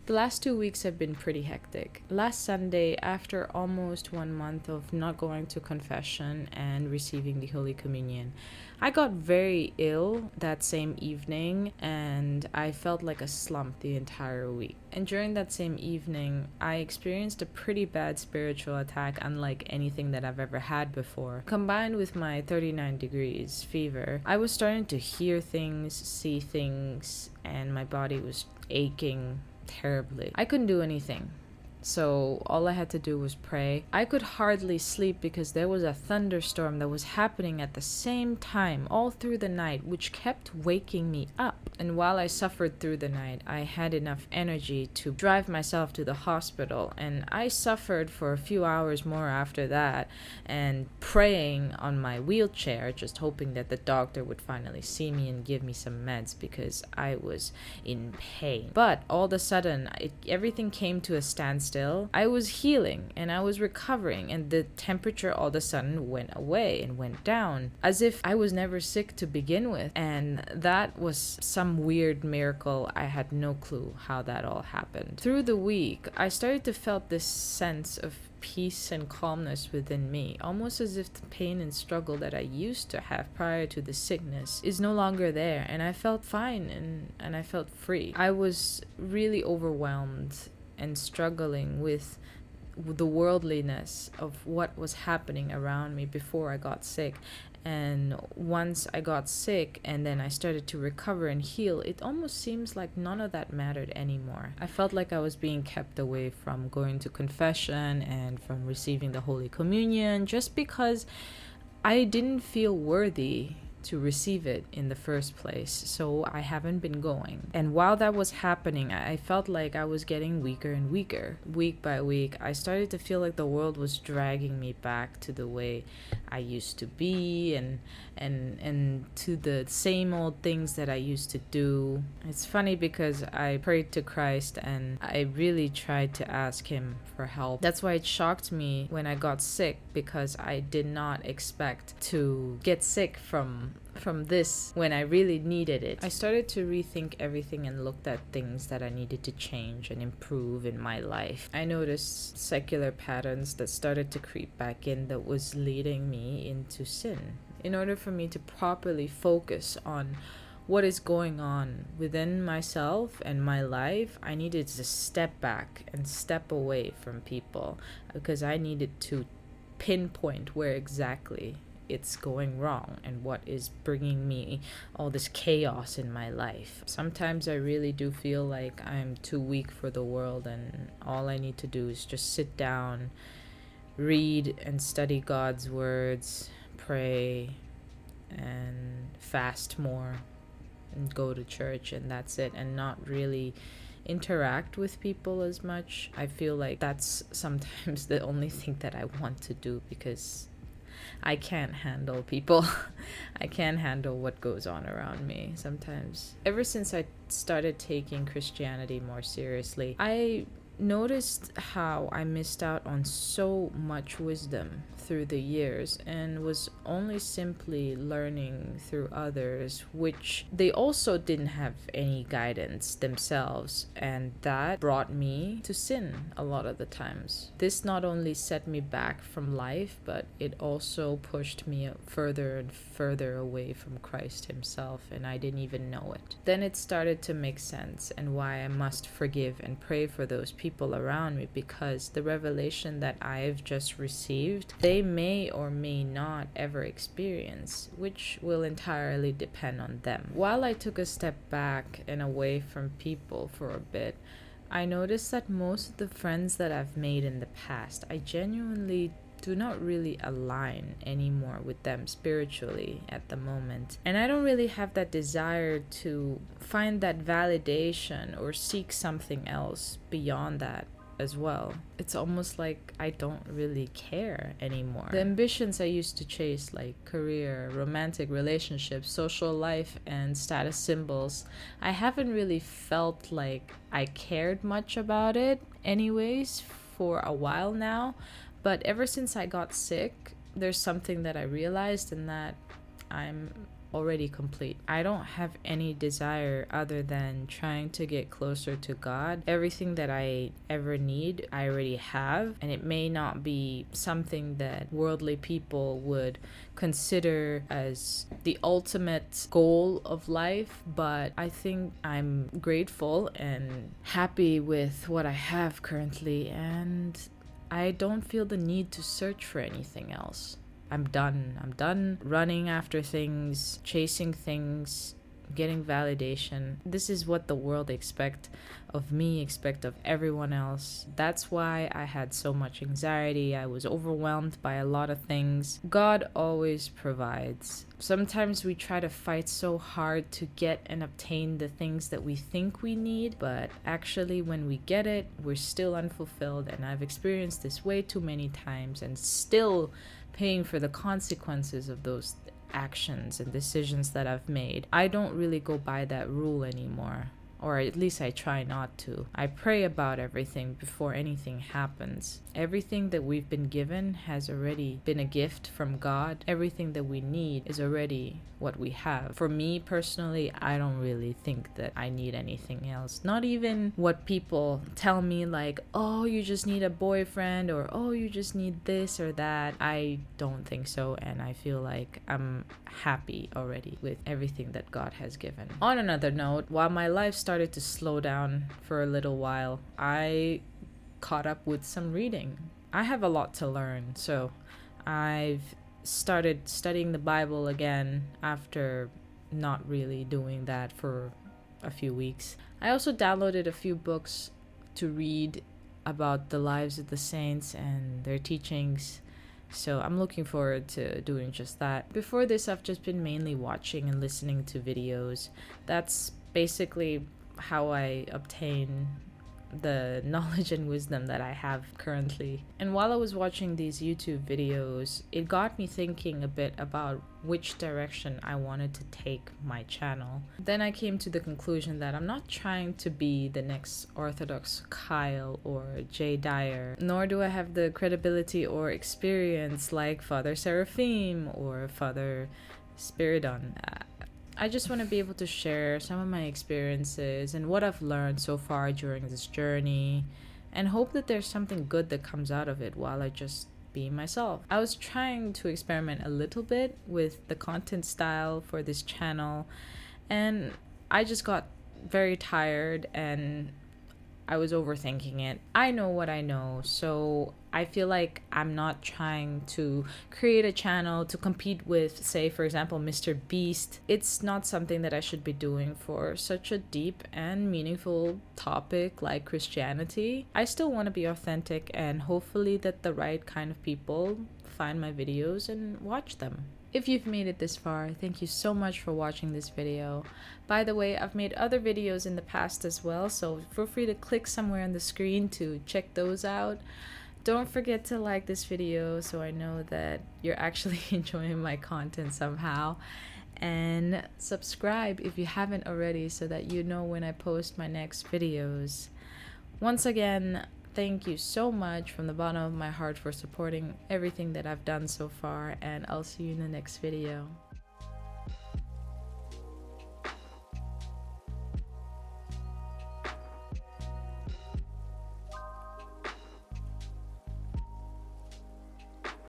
The last 2 weeks have been pretty hectic. Last Sunday, after almost 1 month of not going to confession and receiving the Holy Communion, I got very ill that same evening and I felt like a slump the entire week. And during that same evening, I experienced a pretty bad spiritual attack unlike anything that I've ever had before. Combined with my 39 degrees fever, I was starting to hear things, see things, and my body was aching terribly. I couldn't do anything. So all I had to do was pray. I could hardly sleep because there was a thunderstorm that was happening at the same time all through the night, which kept waking me up. And while I suffered through the night, I had enough energy to drive myself to the hospital. And I suffered for a few hours more after that and praying on my wheelchair, just hoping that the doctor would finally see me and give me some meds because I was in pain. But all of a sudden, everything came to a standstill. I was healing and I was recovering, and the temperature all of a sudden went away and went down as if I was never sick to begin with. And that was some weird miracle. I had no clue how that all happened. Through the week, I started to felt this sense of peace and calmness within me, almost as if the pain and struggle that I used to have prior to the sickness is no longer there, and I felt fine and I felt free. I was really overwhelmed and struggling with the worldliness of what was happening around me before I got sick. And once I got sick and then I started to recover and heal, it almost seems like none of that mattered anymore. I felt like I was being kept away from going to confession and from receiving the Holy Communion just because I didn't feel worthy to receive it in the first place, so I haven't been going. And while that was happening, I felt like I was getting weaker and weaker. Week by week, I started to feel like the world was dragging me back to the way I used to be and to the same old things that I used to do. It's funny because I prayed to Christ and I really tried to ask him for help. That's why it shocked me when I got sick, because I did not expect to get sick from this when I really needed it. I started to rethink everything and looked at things that I needed to change and improve in my life. I noticed secular patterns that started to creep back in that was leading me into sin. In order for me to properly focus on what is going on within myself and my life, I needed to step back and step away from people because I needed to pinpoint where exactly it's going wrong and what is bringing me all this chaos in my life. Sometimes I really do feel like I'm too weak for the world and all I need to do is just sit down, read and study God's words, pray and fast more and go to church, and that's it, and not really interact with people as much. I feel like that's sometimes the only thing that I want to do because I can't handle people. I can't handle what goes on around me sometimes. Ever since I started taking Christianity more seriously, I noticed how I missed out on so much wisdom through the years and was only simply learning through others, which they also didn't have any guidance themselves, and that brought me to sin a lot of the times. This not only set me back from life, but it also pushed me further and further away from Christ himself, and I didn't even know it. Then it started to make sense and why I must forgive and pray for those people around me, because the revelation that I've just received, they may or may not ever experience, which will entirely depend on them. While I took a step back and away from people for a bit, I noticed that most of the friends that I've made in the past, I genuinely do not really align anymore with them spiritually at the moment. And I don't really have that desire to find that validation or seek something else beyond that as well. It's almost like I don't really care anymore. The ambitions I used to chase, like career, romantic relationships, social life, and status symbols, I haven't really felt like I cared much about it anyways for a while now. But ever since I got sick, there's something that I realized, and that I'm already complete. I don't have any desire other than trying to get closer to God. Everything that I ever need, I already have, and it may not be something that worldly people would consider as the ultimate goal of life, but I think I'm grateful and happy with what I have currently, and I don't feel the need to search for anything else. I'm done. I'm done running after things, chasing things, getting validation. This is what the world expect of me, expect of everyone else. That's why I had so much anxiety. I was overwhelmed by a lot of things. God always provides. Sometimes we try to fight so hard to get and obtain the things that we think we need, but actually when we get it, we're still unfulfilled, and I've experienced this way too many times and still paying for the consequences of those actions and decisions that I've made. I don't really go by that rule anymore, or at least I try not to. I pray about everything before anything happens. Everything that we've been given has already been a gift from God. Everything that we need is already what we have. For me personally, I don't really think that I need anything else. Not even what people tell me, like, oh, you just need a boyfriend, or oh, you just need this or that. I don't think so, and I feel like I'm happy already with everything that God has given. On another note, while my life started to slow down for a little while, I caught up with some reading. I have a lot to learn, so I've started studying the Bible again after not really doing that for a few weeks. I also downloaded a few books to read about the lives of the saints and their teachings, so I'm looking forward to doing just that. Before this, I've just been mainly watching and listening to videos. That's basically how I obtain the knowledge and wisdom that I have currently. And while I was watching these YouTube videos, it got me thinking a bit about which direction I wanted to take my channel. Then I came to the conclusion that I'm not trying to be the next Orthodox Kyle or Jay Dyer, nor do I have the credibility or experience like Father Seraphim or Father Spiridon. I just want to be able to share some of my experiences and what I've learned so far during this journey, and hope that there's something good that comes out of it while I just be myself. I was trying to experiment a little bit with the content style for this channel, and I just got very tired and I was overthinking it. I know what I know, so I feel like I'm not trying to create a channel to compete with, say, for example, Mr. Beast. It's not something that I should be doing for such a deep and meaningful topic like Christianity. I still want to be authentic, and hopefully that the right kind of people find my videos and watch them. If you've made it this far, thank you so much for watching this video. By the way, I've made other videos in the past as well, so feel free to click somewhere on the screen to check those out. Don't forget to like this video so I know that you're actually enjoying my content somehow. And subscribe if you haven't already so that you know when I post my next videos. Once again, thank you so much from the bottom of my heart for supporting everything that I've done so far, and I'll see you in the next video.